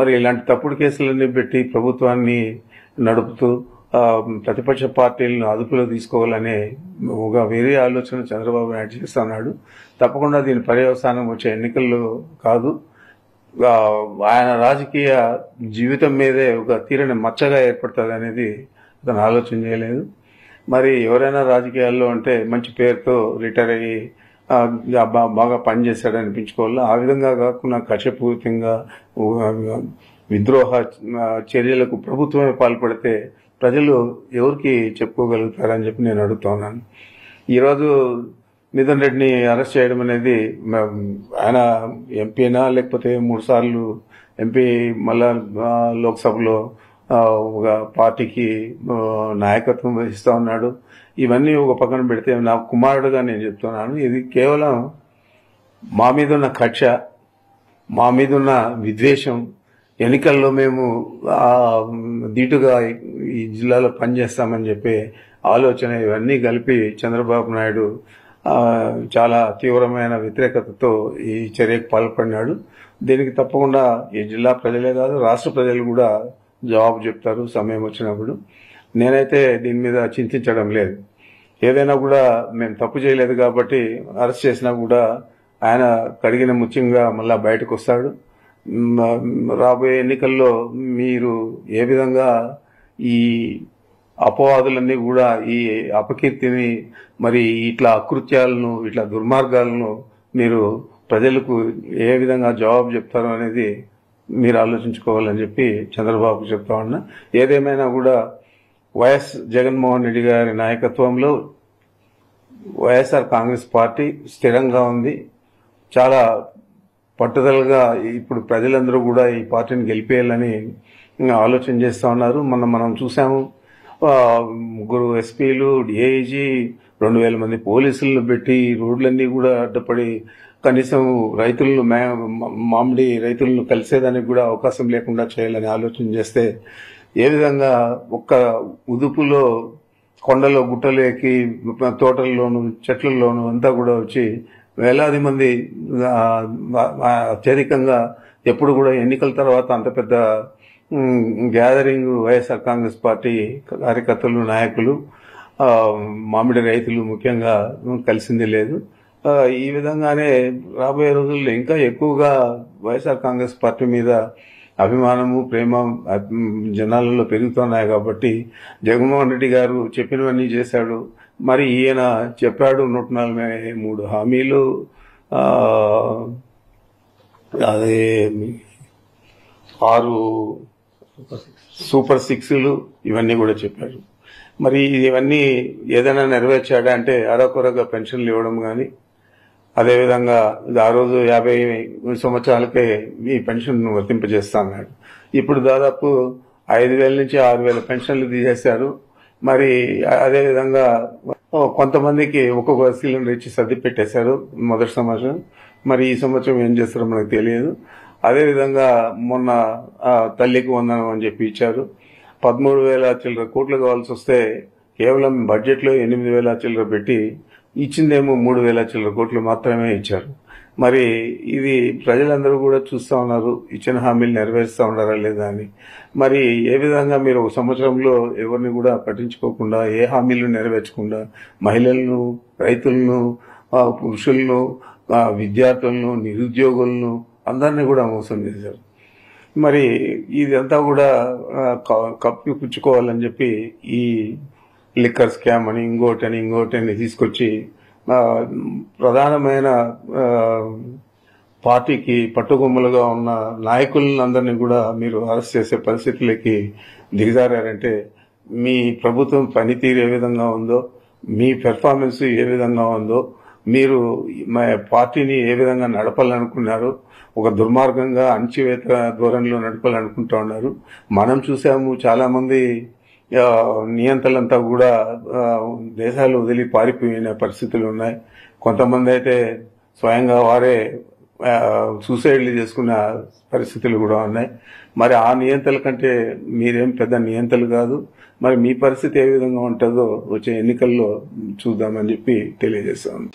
మరి ఇలాంటి తప్పుడు కేసులన్నీ పెట్టి ప్రభుత్వాన్ని నడుపుతూ ప్రతిపక్ష పార్టీలను అదుపులో తీసుకోవాలనే ఒక వేరే ఆలోచన చంద్రబాబు నాయుడు చేస్తున్నాడు. తప్పకుండా దీని పర్యవసానం వచ్చే ఎన్నికల్లో కాదు, ఆయన రాజకీయ జీవితం మీదే ఒక తీరని మచ్చగా ఏర్పడుతుంది అనేది అతను ఆలోచన చేయలేదు. మరి ఎవరైనా రాజకీయాల్లో అంటే మంచి పేరుతో రిటైర్ అయ్యి బాగా పనిచేశాడు అనిపించుకోవాలి. ఆ విధంగా కాకుండా కక్షపూరితంగా విద్రోహ చర్యలకు ప్రభుత్వమే పాల్పడితే ప్రజలు ఎవరికి చెప్పుకోగలుగుతారని చెప్పి నేను అడుగుతున్నాను. ఈరోజు మిథున్ రెడ్డిని అరెస్ట్ చేయడం అనేది ఆయన ఎంపీనా లేకపోతే 3 సార్లు ఎంపీ మళ్ళా లోక్సభలో ఒక పార్టీకి నాయకత్వం వహిస్తూ ఉన్నాడు. ఇవన్నీ ఒక పక్కన పెడితే నా కుమారుడుగా నేను చెప్తున్నాను, ఇది కేవలం మా మీద ఉన్న కక్ష, మా మీద ఉన్న విద్వేషం, ఎన్నికల్లో మేము ధీటుగా ఈ జిల్లాలో పనిచేస్తామని చెప్పి ఆలోచన, ఇవన్నీ కలిపి చంద్రబాబు నాయుడు చాలా తీవ్రమైన వ్యతిరేకతతో ఈ చర్యకు పాల్పడినాడు. దీనికి తప్పకుండా ఈ జిల్లా ప్రజలే కాదు రాష్ట్ర ప్రజలు కూడా జవాబు చెప్తారు సమయం వచ్చినప్పుడు. నేనైతే దీని మీద చింతించడం లేదు. ఏదైనా కూడా మేము తప్పు చేయలేదు కాబట్టి అరెస్ట్ చేసినా కూడా ఆయన కడిగిన ముత్యంగా మళ్ళా బయటకు వస్తాడు. రాబోయే ఎన్నికల్లో మీరు ఏ విధంగా ఈ అపవాదులన్నీ కూడా ఈ అపకీర్తిని మరి ఇట్లా అకృత్యాలను ఇట్లా దుర్మార్గాలను మీరు ప్రజలకు ఏ విధంగా జవాబు చెప్తారో అనేది మీరు ఆలోచించుకోవాలని చెప్పి చంద్రబాబు చెప్తా ఉన్నా. ఏదేమైనా కూడా వైఎస్ జగన్మోహన్ రెడ్డి గారి నాయకత్వంలో వైఎస్ఆర్ కాంగ్రెస్ పార్టీ స్థిరంగా ఉంది. చాలా పట్టుదలగా ఇప్పుడు ప్రజలందరూ కూడా ఈ పార్టీని గెలిపేయాలని ఆలోచన చేస్తూ ఉన్నారు. మనం చూసాము, 3 ఎస్పీలు, డిఐజీ, 2000 మంది పోలీసులను పెట్టి రోడ్లన్నీ కూడా అడ్డపడి కనీసం రైతులను మామిడి రైతులను కలిసేదానికి కూడా అవకాశం లేకుండా చేయాలని ఆలోచన చేస్తే ఏ విధంగా ఒక్క ఉదుపులో కొండలో గుట్టలు ఎక్కి తోటల్లోనూ చెట్లలోనూ అంతా కూడా వచ్చి వేలాది మంది అత్యధికంగా ఎప్పుడు కూడా ఎన్నికల తర్వాత అంత పెద్ద గ్యాదరింగ్ వైఎస్ఆర్ కాంగ్రెస్ పార్టీ కార్యకర్తలు నాయకులు మామిడి రైతులు ముఖ్యంగా కలిసింది లేదు. ఈ విధంగానే రాబోయే రోజుల్లో ఇంకా ఎక్కువగా వైఎస్ఆర్ కాంగ్రెస్ పార్టీ మీద అభిమానము ప్రేమ జనాలలో పెరుగుతున్నాయి. కాబట్టి జగన్మోహన్ రెడ్డి గారు చెప్పినవన్నీ చేశాడు. మరి ఈయన చెప్పాడు 143 హామీలు, అదే 6 సూపర్ 6లు ఇవన్నీ కూడా చెప్పారు. మరి ఇవన్నీ ఏదైనా నెరవేర్చాడా అంటే అరకొరగా పెన్షన్లు ఇవ్వడం కానీ, అదేవిధంగా ఆ రోజు 50 సంవత్సరాలకే ఈ పెన్షన్ వర్తింపజేస్తా అన్నాడు. ఇప్పుడు దాదాపు 5,000 నుంచి 6,000 పెన్షన్లు తీసేశారు. మరి అదేవిధంగా కొంతమందికి ఒక్కొక్క సిలిండర్ ఇచ్చి సర్ది పెట్టేశారు మొదటి సంవత్సరం. మరి ఈ సంవత్సరం ఏం చేస్తారో మనకు తెలియదు. అదేవిధంగా మొన్న తల్లికి వందనం అని చెప్పి ఇచ్చారు. 13,000 చిల్లర కోట్లు కావాల్సి వస్తే కేవలం బడ్జెట్లో 8,000 చిల్లర పెట్టి ఇచ్చిందేమో 3,000 చిల్లర కోట్లు మాత్రమే ఇచ్చారు. మరి ఇది ప్రజలందరూ కూడా చూస్తూ ఉన్నారు, ఇచ్చిన హామీలు నెరవేరుస్తూ ఉన్నారా లేదా అని. మరి ఏ విధంగా మీరు ఒక సంవత్సరంలో ఎవరిని కూడా పట్టించుకోకుండా, ఏ హామీలు నెరవేర్చకుండా మహిళలను, రైతులను, పురుషులను, విద్యార్థులను, నిరుద్యోగులను అందరినీ కూడా మోసం చేశారు. మరి ఇదంతా కూడా కప్పిపుచ్చుకోవాలని చెప్పి ఈ లిక్కర్ స్కామ్ అని ఇంకోటని తీసుకొచ్చి ప్రధానమైన పార్టీకి పట్టుకొమ్మలుగా ఉన్న నాయకులందరినీ కూడా మీరు అరెస్ట్ చేసే పరిస్థితులకి దిగజారంటే మీ ప్రభుత్వం పనితీరు ఏ విధంగా ఉందో, మీ పెర్ఫార్మెన్స్ ఏ విధంగా ఉందో, మీరు మా పార్టీని ఏ విధంగా నడపాలనుకున్నారు, ఒక దుర్మార్గంగా అణచివేత ధోరణిలో నడపాలనుకుంటా ఉన్నారు. మనం చూసాము, చాలా మంది నియంత్రణలంతా కూడా దేశాలు వదిలి పారిపోయిన పరిస్థితులు ఉన్నాయి. కొంతమంది అయితే స్వయంగా వారే సూసైడ్లు చేసుకున్న పరిస్థితులు కూడా ఉన్నాయి. మరి ఆ నియంత్రణల కంటే మీరేం పెద్ద నియంత్రణలు కాదు. మరి మీ పరిస్థితి ఏ విధంగా ఉంటుందో వచ్చే ఎన్నికల్లో చూద్దామని చెప్పి తెలియజేస్తాను.